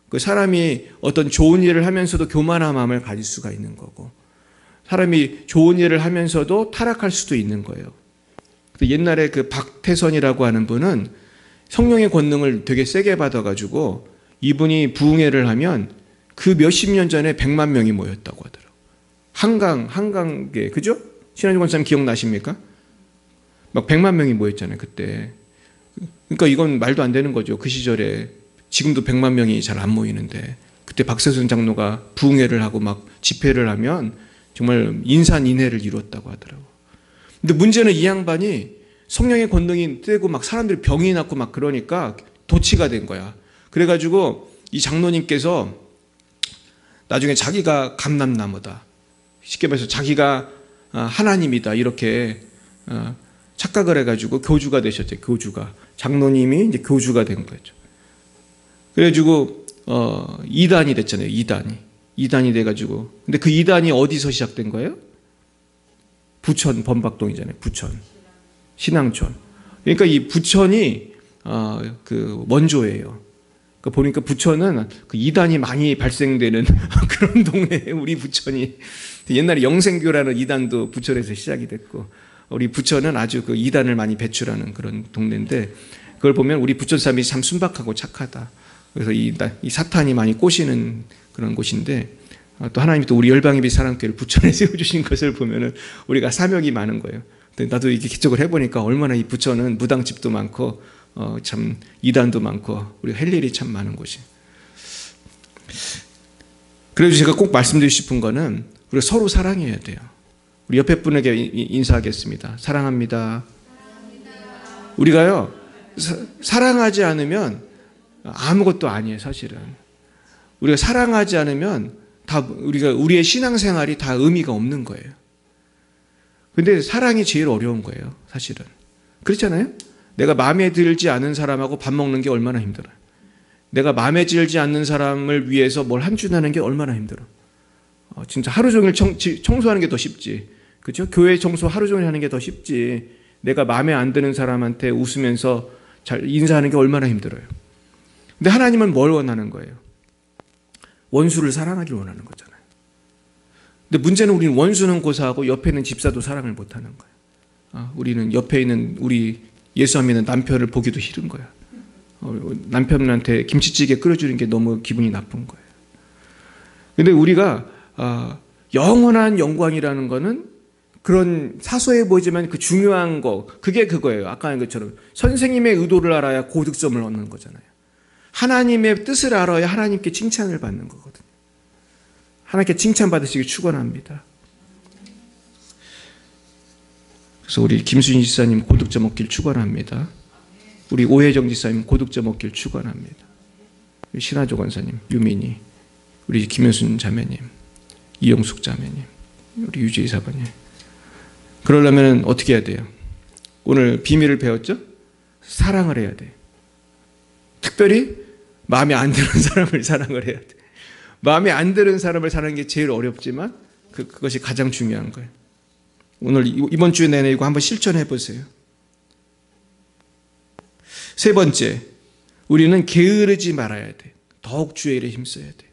그 사람이 어떤 좋은 일을 하면서도 교만한 마음을 가질 수가 있는 거고, 사람이 좋은 일을 하면서도 타락할 수도 있는 거예요. 옛날에 그 박태선이라고 하는 분은 성령의 권능을 되게 세게 받아가지고 이분이 부흥회를 하면 그 몇십 년 전에 100만 명이 모였다고 하더라고요. 한강에, 그죠? 신한주 권사님 기억나십니까? 막 100만 명이 모였잖아요, 그때. 그러니까 이건 말도 안 되는 거죠. 그 시절에. 지금도 100만 명이 잘 안 모이는데 그때 박세순 장로가 부흥회를 하고 막 집회를 하면 정말 인산인해를 이뤘다고 하더라고요. 근데 문제는 이 양반이 성령의 권능이 떼고 막 사람들이 병이 났고 막 그러니까 도치가 된 거야. 그래가지고 이 장로님께서 나중에 자기가 감람나무다. 쉽게 말해서 자기가 하나님이다. 이렇게 착각을 해가지고 교주가 되셨죠. 교주가. 장로님이 이제 교주가 된 거죠. 그래가지고, 2단이 됐잖아요. 2단이 돼가지고. 근데 그 2단이 어디서 시작된 거예요? 부천, 범박동이잖아요. 부천. 신앙촌. 그러니까 이 부천이 그 원조예요. 그러니까 보니까 부천은 그 이단이 많이 발생되는 그런 동네에 우리 부천이, 옛날에 영생교라는 이단도 부천에서 시작이 됐고, 우리 부천은 아주 그 이단을 많이 배출하는 그런 동네인데, 그걸 보면 우리 부천 사람이 참 순박하고 착하다. 그래서 이 사탄이 많이 꼬시는 그런 곳인데, 또 하나님이 또 우리 열방예비 사랑교회를 부천에 세워주신 것을 보면은 우리가 사명이 많은 거예요. 근데 나도 이렇게 기적을 해보니까 얼마나 이 부천은 무당집도 많고 참 이단도 많고 우리 할 일이 참 많은 곳이에요. 그래서 제가 꼭 말씀드리고 싶은 거는 우리가 서로 사랑해야 돼요. 우리 옆에 분에게 인사하겠습니다. 사랑합니다. 우리가요 사랑하지 않으면 아무것도 아니에요. 사실은 우리가 사랑하지 않으면 다 우리의 신앙생활이 다 의미가 없는 거예요. 근데 사랑이 제일 어려운 거예요. 사실은 그렇잖아요. 내가 마음에 들지 않은 사람하고 밥 먹는 게 얼마나 힘들어요. 내가 마음에 들지 않는 사람을 위해서 뭘 함준하는 게 얼마나 힘들어. 진짜 하루 종일 청소하는 게 더 쉽지. 그렇죠? 교회 청소 하루 종일 하는 게 더 쉽지. 내가 마음에 안 드는 사람한테 웃으면서 잘 인사하는 게 얼마나 힘들어요. 근데 하나님은 뭘 원하는 거예요? 원수를 사랑하길 원하는 거잖아요. 근데 문제는 우리는 원수는 고사하고 옆에 있는 집사도 사랑을 못하는 거예요. 우리는 옆에 있는 우리 예수 안 믿는 남편을 보기도 싫은 거야. 남편한테 김치찌개 끓여주는 게 너무 기분이 나쁜 거예요. 근데 우리가 영원한 영광이라는 거는 그런 사소해 보이지만 그 중요한 거, 그게 그거예요. 아까 한 것처럼 선생님의 의도를 알아야 고득점을 얻는 거잖아요. 하나님의 뜻을 알아야 하나님께 칭찬을 받는 거거든요. 하나님께 칭찬받으시길 축원합니다. 그래서 우리 김수진 지사님 고득점 얻길 축원합니다. 우리 오혜정 지사님 고득점 얻길 축원합니다. 신하조 권사님, 유민이, 우리 김효순 자매님, 이영숙 자매님, 우리 유지희 사모님. 그러려면 어떻게 해야 돼요? 오늘 비밀을 배웠죠? 사랑을 해야 돼요. 특별히 마음에 안 드는 사람을 사랑을 해야 돼. 마음에 안 드는 사람을 사랑하는 게 제일 어렵지만 그것이 가장 중요한 거예요. 오늘 이번 주에 내내 이거 한번 실천해 보세요. 세 번째, 우리는 게으르지 말아야 돼. 더욱 주의 일에 힘써야 돼.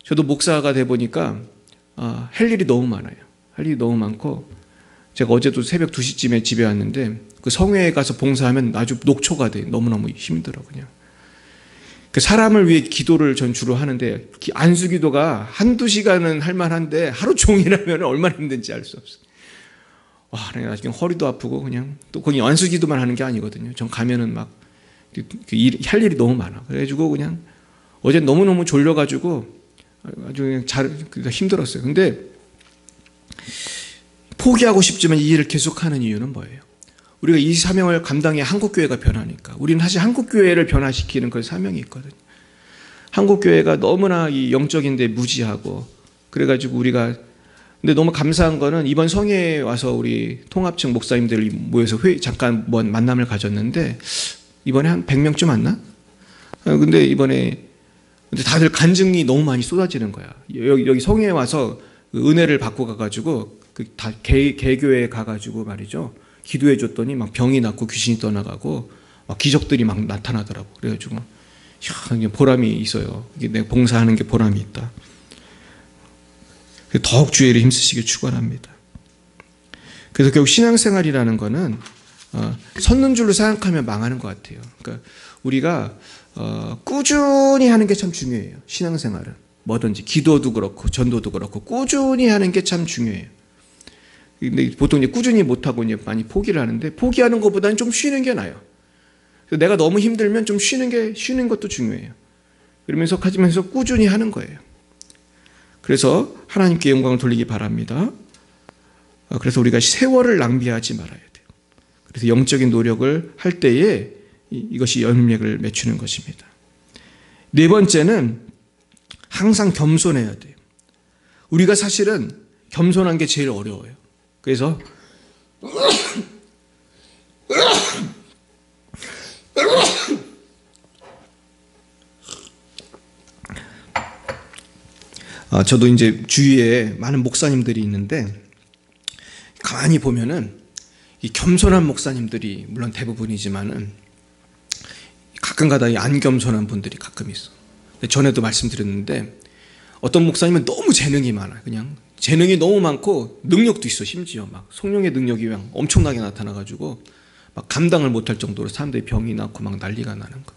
저도 목사가 돼 보니까 할 일이 너무 많아요. 할 일이 너무 많고, 제가 어제도 새벽 2시쯤에 집에 왔는데 그 성회에 가서 봉사하면 아주 녹초가 돼. 너무너무 힘들어 그냥. 그 사람을 위해 기도를 전 주로 하는데 안수기도가 한두 시간은 할 만한데 하루 종일 하면 얼마나 힘든지 알 수 없어요. 와, 내가 나중에 허리도 아프고 그냥 또 거기 안수기도만 하는 게 아니거든요. 전 가면은 막 할 일이 너무 많아. 그래가지고 그냥 어제 너무너무 졸려가지고 아주 그냥 힘들었어요. 근데 포기하고 싶지만 이 일을 계속하는 이유는 뭐예요? 우리가 이 사명을 감당해 한국교회가 변하니까. 우리는 사실 한국교회를 변화시키는 그런 사명이 있거든요. 한국교회가 너무나 이 영적인 데 무지하고, 그래가지고 우리가, 근데 너무 감사한 거는 이번 성회에 와서 우리 통합층 목사님들이 모여서 잠깐 만남을 가졌는데, 이번에 한 100명쯤 왔나? 근데 이번에 다들 간증이 너무 많이 쏟아지는 거야. 여기 성회에 와서 은혜를 받고 가가지고, 다 개교회에 가가지고 말이죠. 기도해 줬더니 막 병이 낫고 귀신이 떠나가고 막 기적들이 막 나타나더라고. 그래가지고 보람이 있어요. 이게 내가 봉사하는 게 보람이 있다. 더욱 주의 일에 힘쓰시길 축원합니다. 그래서 결국 신앙생활이라는 거는 섰는 줄로 생각하면 망하는 것 같아요. 그러니까 우리가 꾸준히 하는 게 참 중요해요. 신앙생활은 뭐든지 기도도 그렇고 전도도 그렇고 꾸준히 하는 게 참 중요해요. 근데 보통 이제 꾸준히 못하고 이제 많이 포기를 하는데, 포기하는 것보다는 좀 쉬는 게 나아요. 그래서 내가 너무 힘들면 좀 쉬는 것도 중요해요. 그러면서 하면서 꾸준히 하는 거예요. 그래서 하나님께 영광을 돌리기 바랍니다. 그래서 우리가 세월을 낭비하지 말아야 돼요. 그래서 영적인 노력을 할 때에 이것이 열매를 맺추는 것입니다. 네 번째는 항상 겸손해야 돼요. 우리가 사실은 겸손한 게 제일 어려워요. 그래서 저도 이제 주위에 많은 목사님들이 있는데 가만히 보면은 이 겸손한 목사님들이 물론 대부분이지만은 가끔가다 이 안 겸손한 분들이 가끔 있어. 전에도 말씀드렸는데 어떤 목사님은 너무 재능이 많아. 그냥 재능이 너무 많고 능력도 있어. 심지어 막 성령의 능력이 그냥 엄청나게 나타나가지고 막 감당을 못할 정도로 사람들이 병이 낳고 막 난리가 나는 거.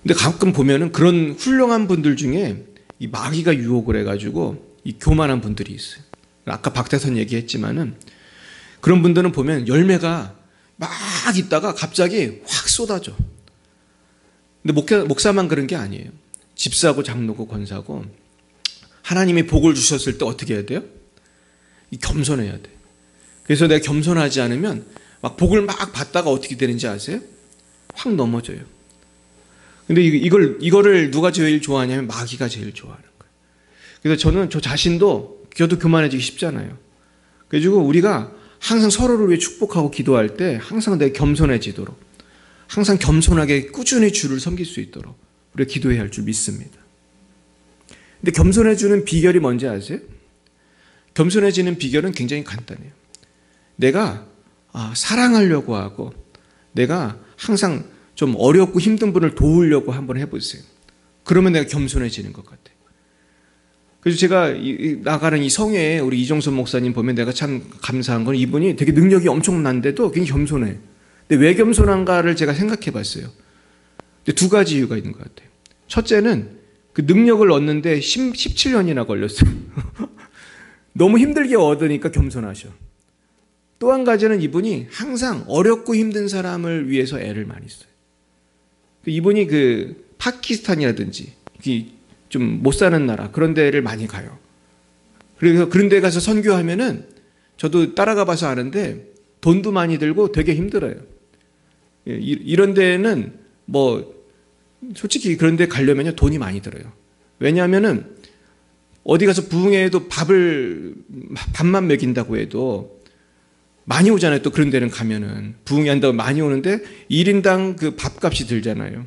근데 가끔 보면은 그런 훌륭한 분들 중에 이 마귀가 유혹을 해가지고 이 교만한 분들이 있어요. 아까 박태선 얘기했지만은 그런 분들은 보면 열매가 막 있다가 갑자기 확 쏟아져. 근데 목사만 그런 게 아니에요. 집사고 장로고 권사고 하나님이 복을 주셨을 때 어떻게 해야 돼요? 겸손해야 돼. 그래서 내가 겸손하지 않으면 막 복을 막 받다가 어떻게 되는지 아세요? 확 넘어져요. 근데 이거를 누가 제일 좋아하냐면 마귀가 제일 좋아하는 거예요. 그래서 저는 저 자신도 저도 교만해지기 쉽잖아요. 그래가지고 우리가 항상 서로를 위해 축복하고 기도할 때 항상 내가 겸손해지도록 항상 겸손하게 꾸준히 주를 섬길 수 있도록 우리가 기도해야 할 줄 믿습니다. 근데 겸손해지는 비결이 뭔지 아세요? 겸손해지는 비결은 굉장히 간단해요. 내가 사랑하려고 하고 내가 항상 좀 어렵고 힘든 분을 도우려고 한번 해보세요. 그러면 내가 겸손해지는 것 같아요. 그래서 제가 나가는 이 성회에 우리 이종선 목사님 보면 내가 참 감사한 건 이분이 되게 능력이 엄청난데도 굉장히 겸손해. 근데 왜 겸손한가를 제가 생각해 봤어요. 근데 두 가지 이유가 있는 것 같아요. 첫째는 그 능력을 얻는데 17년이나 걸렸어요. 너무 힘들게 얻으니까 겸손하셔. 또 한 가지는 이분이 항상 어렵고 힘든 사람을 위해서 애를 많이 써요. 이분이 그 파키스탄이라든지 좀 못 사는 나라 그런 데를 많이 가요. 그래서 그런 데 가서 선교하면은 저도 따라가 봐서 아는데 돈도 많이 들고 되게 힘들어요. 이런 데는 뭐 솔직히 그런 데 가려면요 돈이 많이 들어요. 왜냐하면은 어디 가서 부흥회에도 밥만 먹인다고 해도 많이 오잖아요. 또 그런 데는 가면은 부흥회 한다고 많이 오는데 1인당 그 밥값이 들잖아요.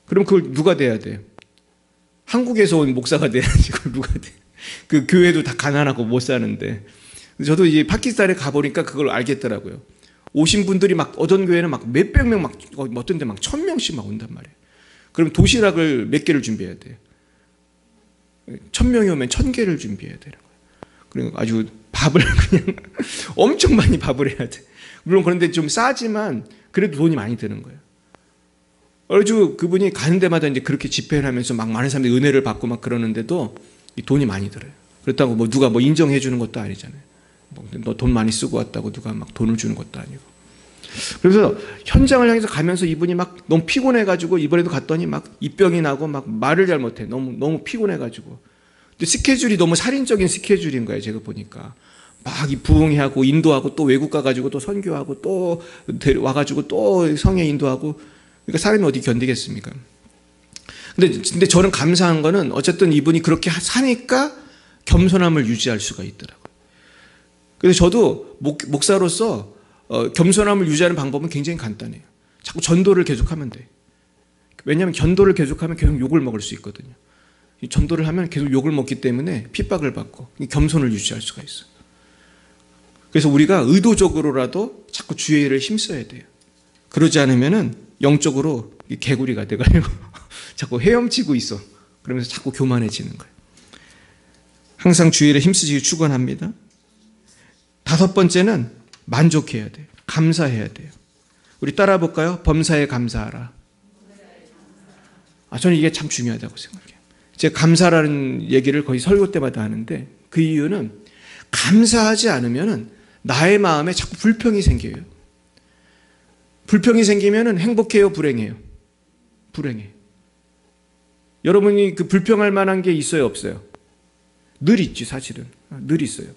그럼 그걸 누가 대야 돼요? 한국에서 온 목사가 돼야지. 그걸 누가 돼? 그 교회도 다 가난하고 못 사는데. 저도 이제 파키스탄에 가보니까 그걸 알겠더라고요. 오신 분들이 막 어떤 교회는 막 몇백 명 막 어떤 데 막 1000명씩 막 온단 말이에요. 그럼 도시락을 몇 개를 준비해야 돼요. 1000명이 오면 1000개를 준비해야 되는 거예요. 그리고 아주 밥을 그냥 엄청 많이 밥을 해야 돼. 물론 그런데 좀 싸지만 그래도 돈이 많이 드는 거예요. 어주 그분이 가는 데마다 이제 그렇게 집회를 하면서 막 많은 사람들이 은혜를 받고 막 그러는데도 이 돈이 많이 들어요. 그렇다고 뭐 누가 뭐 인정해 주는 것도 아니잖아요. 너 돈 많이 쓰고 왔다고 누가 막 돈을 주는 것도 아니고. 그래서 현장을 향해서 가면서 이분이 막 너무 피곤해가지고 이번에도 갔더니 막 입병이 나고 막 말을 잘 못해. 너무 피곤해가지고. 근데 스케줄이 너무 살인적인 스케줄인 거예요. 제가 보니까. 막 이 부흥회하고 인도하고 또 외국 가가지고 또 선교하고 또 와가지고 또 성에 인도하고 그러니까 사람이 어디 견디겠습니까? 근데 저는 감사한 거는 어쨌든 이분이 그렇게 사니까 겸손함을 유지할 수가 있더라고요. 그래서 저도 목사로서 겸손함을 유지하는 방법은 굉장히 간단해요. 자꾸 전도를 계속하면 돼. 왜냐하면 전도를 계속하면 계속 욕을 먹을 수 있거든요. 전도를 하면 계속 욕을 먹기 때문에 핍박을 받고 겸손을 유지할 수가 있어. 그래서 우리가 의도적으로라도 자꾸 주의 일을 힘써야 돼요. 그러지 않으면은 영적으로 개구리가 돼가지고 자꾸 헤엄치고 있어. 그러면서 자꾸 교만해지는 거예요. 항상 주의 일에 힘쓰시기 축원합니다. 5번째는 만족해야 돼요. 감사해야 돼요. 우리 따라 볼까요? 범사에 감사하라. 저는 이게 참 중요하다고 생각해요. 제가 감사라는 얘기를 거의 설교 때마다 하는데 그 이유는 감사하지 않으면 나의 마음에 자꾸 불평이 생겨요. 불평이 생기면 행복해요? 불행해요? 불행해요. 여러분이 그 불평할 만한 게 있어요? 없어요? 늘 있지 사실은. 늘 있어요.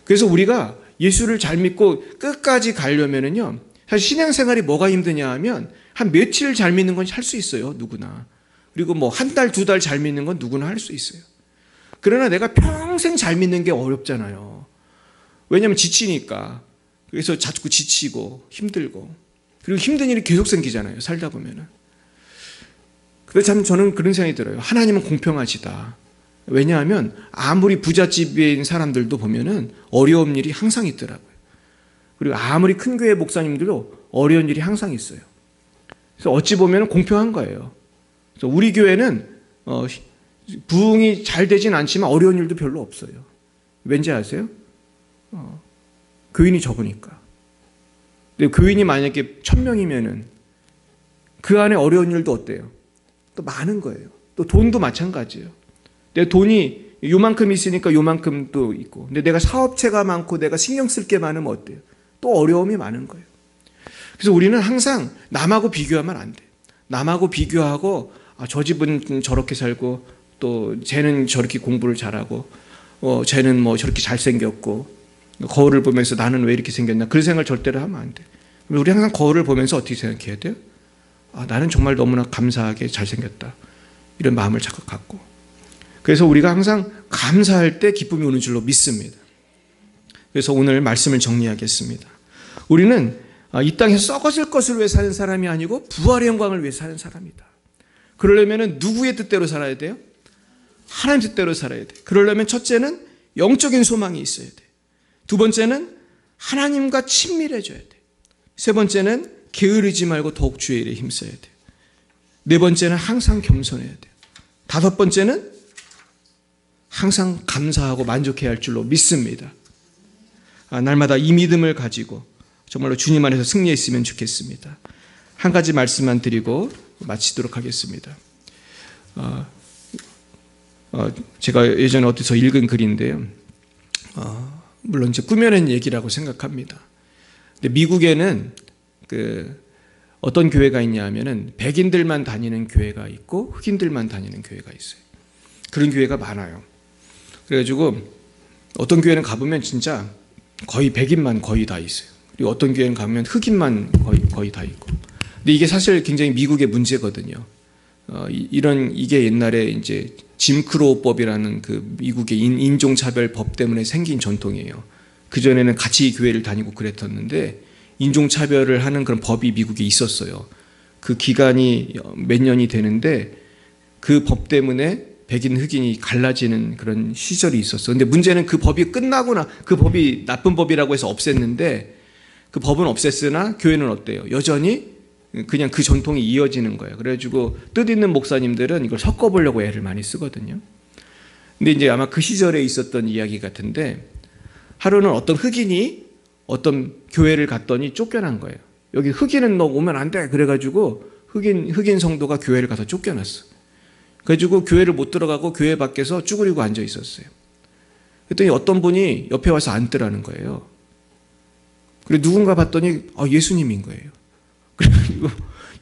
그래서 우리가 예수를 잘 믿고 끝까지 가려면은요, 사실 신앙생활이 뭐가 힘드냐 하면 한 며칠 잘 믿는 건 할 수 있어요. 누구나. 그리고 뭐 한 달, 2달 잘 믿는 건 누구나 할 수 있어요. 그러나 내가 평생 잘 믿는 게 어렵잖아요. 왜냐하면 지치니까. 그래서 자꾸 지치고 힘들고 그리고 힘든 일이 계속 생기잖아요. 살다 보면은. 그래서 참 저는 그런 생각이 들어요. 하나님은 공평하시다. 왜냐하면 아무리 부잣집인 사람들도 보면은 어려운 일이 항상 있더라고요. 그리고 아무리 큰 교회 목사님들도 어려운 일이 항상 있어요. 그래서 어찌 보면 공평한 거예요. 그래서 우리 교회는 부흥이 잘 되진 않지만 어려운 일도 별로 없어요. 왠지 아세요? 교인이 적으니까. 근데 교인이 만약에 1000명이면은 그 안에 어려운 일도 어때요? 또 많은 거예요. 또 돈도 마찬가지예요. 내 돈이 요만큼 있으니까 요만큼 또 있고, 근데 내가 사업체가 많고 내가 신경 쓸 게 많으면 어때요? 또 어려움이 많은 거예요. 그래서 우리는 항상 남하고 비교하면 안 돼요. 남하고 비교하고 저 집은 저렇게 살고 또 쟤는 저렇게 공부를 잘하고 쟤는 뭐 저렇게 잘생겼고 거울을 보면서 나는 왜 이렇게 생겼나, 그런 생각을 절대로 하면 안 돼. 우리 항상 거울을 보면서 어떻게 생각해야 돼요? 나는 정말 너무나 감사하게 잘생겼다, 이런 마음을 자꾸 갖고. 그래서 우리가 항상 감사할 때 기쁨이 오는 줄로 믿습니다. 그래서 오늘 말씀을 정리하겠습니다. 우리는 이 땅에서 썩어질 것을 위해 사는 사람이 아니고 부활의 영광을 위해 사는 사람이다. 그러려면 누구의 뜻대로 살아야 돼요? 하나님 뜻대로 살아야 돼. 그러려면 첫째는 영적인 소망이 있어야 돼. 두 번째는 하나님과 친밀해져야 돼. 세 번째는 게으르지 말고 더욱 주의 일에 힘써야 돼. 네 번째는 항상 겸손해야 돼. 다섯 번째는 항상 감사하고 만족해야 할 줄로 믿습니다. 날마다 이 믿음을 가지고 정말로 주님 안에서 승리했으면 좋겠습니다. 한 가지 말씀만 드리고 마치도록 하겠습니다. 제가 예전에 어디서 읽은 글인데요. 물론 이제 꾸며낸 얘기라고 생각합니다. 근데 미국에는 어떤 교회가 있냐 하면은 백인들만 다니는 교회가 있고 흑인들만 다니는 교회가 있어요. 그런 교회가 많아요. 그래가지고 어떤 교회는 가보면 진짜 거의 백인만 거의 다 있어요. 그리고 어떤 교회는 가면 흑인만 거의 다 있고. 근데 이게 사실 굉장히 미국의 문제거든요. 이게 옛날에 이제 짐크로우법이라는 그 미국의 인종차별법 때문에 생긴 전통이에요. 그전에는 같이 교회를 다니고 그랬었는데 인종차별을 하는 그런 법이 미국에 있었어요. 그 기간이 몇 년이 되는데 그 법 때문에 백인, 흑인이 갈라지는 그런 시절이 있었어요. 근데 문제는 그 법이 끝나고나, 그 법이 나쁜 법이라고 해서 없앴는데 그 법은 없앴으나 교회는 어때요? 여전히 그냥 그 전통이 이어지는 거예요. 그래가지고 뜻있는 목사님들은 이걸 섞어보려고 애를 많이 쓰거든요. 근데 이제 아마 그 시절에 있었던 이야기 같은데 하루는 어떤 흑인이 어떤 교회를 갔더니 쫓겨난 거예요. 여기 흑인은 너 오면 안 돼. 그래가지고 흑인 성도가 교회를 가서 쫓겨났어. 그래가지고 교회를 못 들어가고 교회 밖에서 쭈그리고 앉아 있었어요. 그랬더니 어떤 분이 옆에 와서 앉더라는 거예요. 그리고 누군가 봤더니 예수님인 거예요. 그래가지고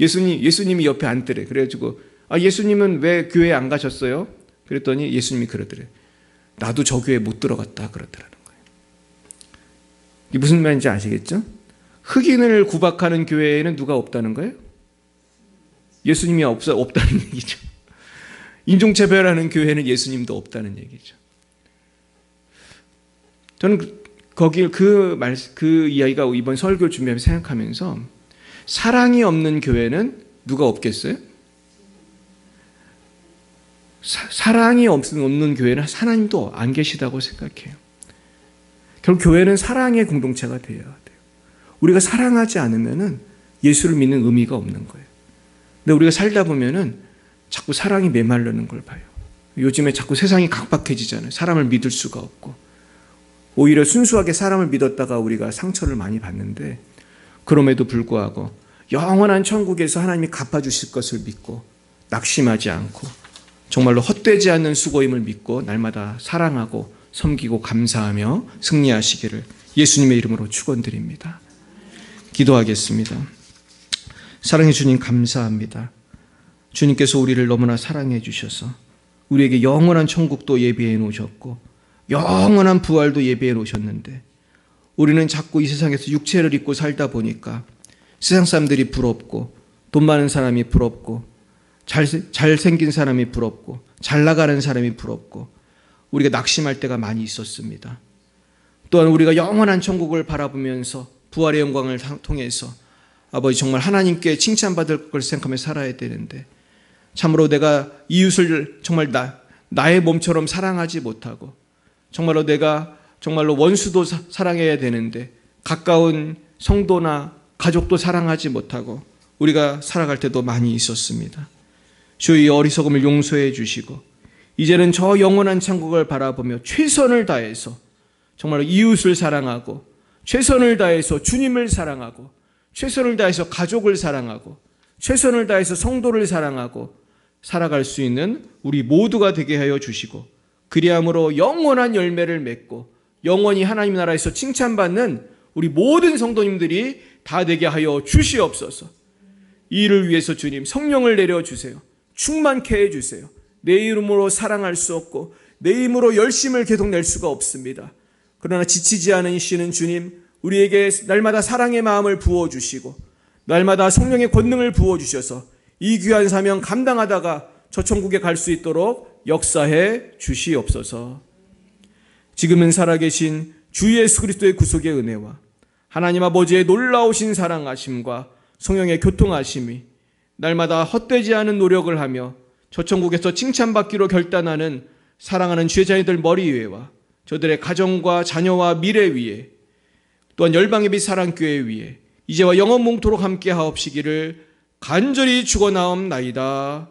예수님이 옆에 앉더래. 그래가지고 예수님은 왜 교회에 안 가셨어요? 그랬더니 예수님이 그러더래. 나도 저 교회 못 들어갔다 그러더라는 거예요. 이게 무슨 말인지 아시겠죠? 흑인을 구박하는 교회에는 누가 없다는 거예요? 예수님이 없다는 얘기죠. 인종차별하는 교회는 예수님도 없다는 얘기죠. 저는 그 이야기가 이번 설교 준비하면서 생각하면서 사랑이 없는 교회는 누가 없겠어요? 사랑이 없는 교회는 하나님도 안 계시다고 생각해요. 결국 교회는 사랑의 공동체가 되어야 돼요. 우리가 사랑하지 않으면은 예수를 믿는 의미가 없는 거예요. 근데 우리가 살다 보면은 자꾸 사랑이 메마르는 걸 봐요. 요즘에 자꾸 세상이 각박해지잖아요. 사람을 믿을 수가 없고. 오히려 순수하게 사람을 믿었다가 우리가 상처를 많이 받는데 그럼에도 불구하고 영원한 천국에서 하나님이 갚아주실 것을 믿고 낙심하지 않고 정말로 헛되지 않는 수고임을 믿고 날마다 사랑하고 섬기고 감사하며 승리하시기를 예수님의 이름으로 축원드립니다. 기도하겠습니다. 사랑해 주님 감사합니다. 주님께서 우리를 너무나 사랑해 주셔서 우리에게 영원한 천국도 예비해 놓으셨고 영원한 부활도 예비해 놓으셨는데 우리는 자꾸 이 세상에서 육체를 입고 살다 보니까 세상 사람들이 부럽고 돈 많은 사람이 부럽고 잘생긴 사람이 부럽고 잘 나가는 사람이 부럽고 우리가 낙심할 때가 많이 있었습니다. 또한 우리가 영원한 천국을 바라보면서 부활의 영광을 통해서 아버지 정말 하나님께 칭찬받을 걸 생각하며 살아야 되는데 참으로 내가 이웃을 정말 나의 몸처럼 사랑하지 못하고 정말로 내가 정말로 원수도 사랑해야 되는데 가까운 성도나 가족도 사랑하지 못하고 우리가 살아갈 때도 많이 있었습니다. 주의 어리석음을 용서해 주시고 이제는 저 영원한 천국을 바라보며 최선을 다해서 정말 이웃을 사랑하고 최선을 다해서 주님을 사랑하고 최선을 다해서 가족을 사랑하고 최선을 다해서 성도를 사랑하고 살아갈 수 있는 우리 모두가 되게 하여 주시고 그리함으로 영원한 열매를 맺고 영원히 하나님 나라에서 칭찬받는 우리 모든 성도님들이 다 되게 하여 주시옵소서. 이 일을 위해서 주님 성령을 내려주세요. 충만케 해주세요. 내 이름으로 사랑할 수 없고 내 힘으로 열심을 계속 낼 수가 없습니다. 그러나 지치지 않으시는 주님, 우리에게 날마다 사랑의 마음을 부어주시고 날마다 성령의 권능을 부어주셔서 이 귀한 사명 감당하다가 저 천국에 갈 수 있도록 역사해 주시옵소서. 지금은 살아계신 주 예수 그리스도의 구속의 은혜와 하나님 아버지의 놀라우신 사랑하심과 성령의 교통하심이 날마다 헛되지 않은 노력을 하며 저 천국에서 칭찬받기로 결단하는 사랑하는 주의 자녀들 머리 위에와 저들의 가정과 자녀와 미래 위에 또한 열방의 빛 사랑교회 위에 이제와 영원 몽토록 함께 하옵시기를 간절히 축원하옵나이다.